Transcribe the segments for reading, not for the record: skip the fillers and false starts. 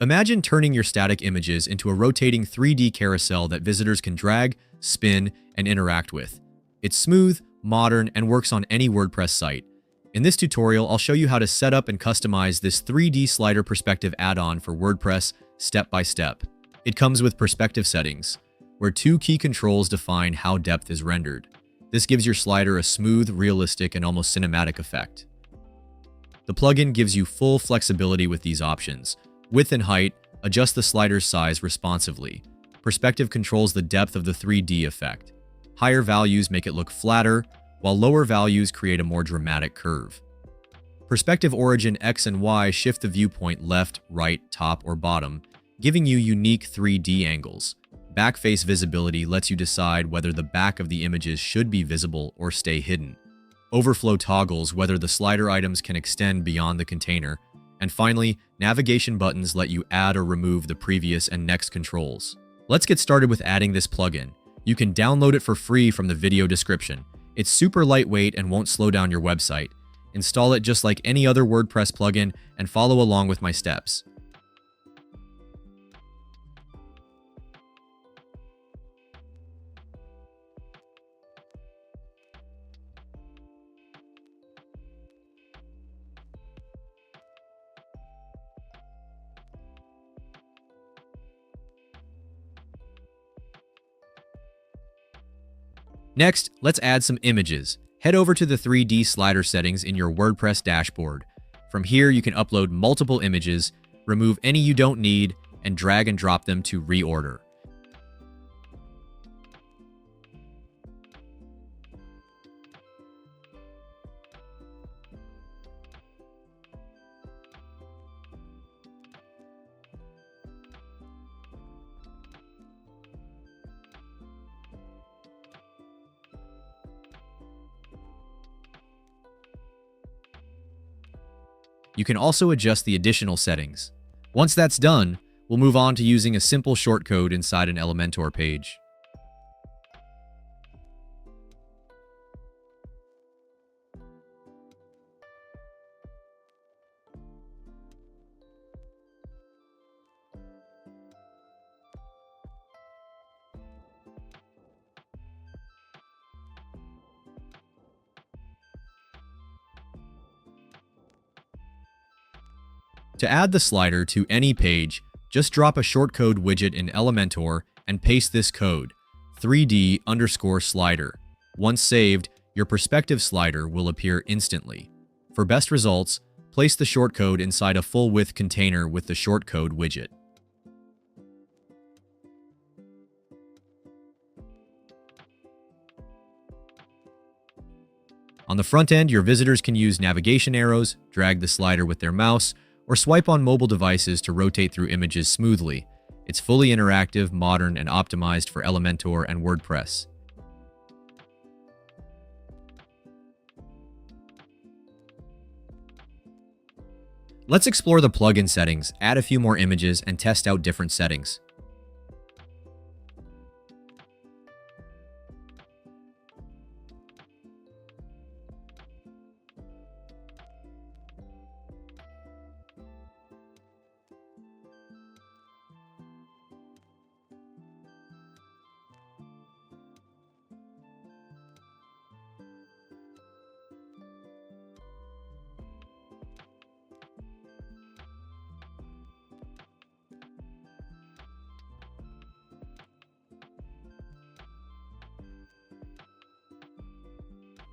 Imagine turning your static images into a rotating 3D carousel that visitors can drag, spin, and interact with. It's smooth, modern, and works on any WordPress site. In this tutorial, I'll show you how to set up and customize this 3D slider perspective add-on for WordPress step by step. It comes with perspective settings, where two key controls define how depth is rendered. This gives your slider a smooth, realistic, and almost cinematic effect. The plugin gives you full flexibility with these options. Width and height, adjust the slider's size responsively. Perspective controls the depth of the 3D effect. Higher values make it look flatter, while lower values create a more dramatic curve. Perspective origin X and Y shift the viewpoint left, right, top, or bottom, giving you unique 3D angles. Backface visibility lets you decide whether the back of the images should be visible or stay hidden. Overflow toggles whether the slider items can extend beyond the container. And finally, navigation buttons let you add or remove the previous and next controls. Let's get started with adding this plugin. You can download it for free from the video description. It's super lightweight and won't slow down your website. Install it just like any other WordPress plugin and follow along with my steps. Next, let's add some images. Head over to the 3D slider settings in your WordPress dashboard. From here, you can upload multiple images, remove any you don't need, and drag and drop them to reorder. You can also adjust the additional settings. Once that's done, we'll move on to using a simple shortcode inside an Elementor page. To add the slider to any page, just drop a shortcode widget in Elementor and paste this code, 3D_slider. Once saved, your perspective slider will appear instantly. For best results, place the shortcode inside a full-width container with the shortcode widget. On the front end, your visitors can use navigation arrows, drag the slider with their mouse, or swipe on mobile devices to rotate through images smoothly. It's fully interactive, modern, and optimized for Elementor and WordPress. Let's explore the plugin settings, add a few more images, and test out different settings.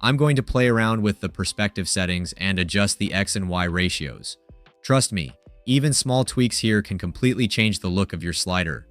I'm going to play around with the perspective settings and adjust the X and Y ratios. Trust me, even small tweaks here can completely change the look of your slider.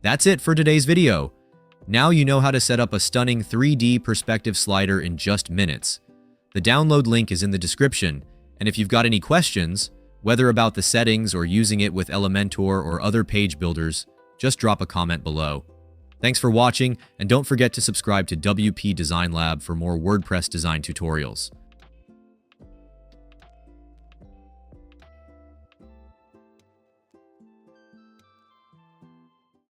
That's it for today's video. Now you know how to set up a stunning 3D perspective slider in just minutes. The download link is in the description, and if you've got any questions, whether about the settings or using it with Elementor or other page builders, just drop a comment below. Thanks for watching, and don't forget to subscribe to WP Design Lab for more WordPress design tutorials.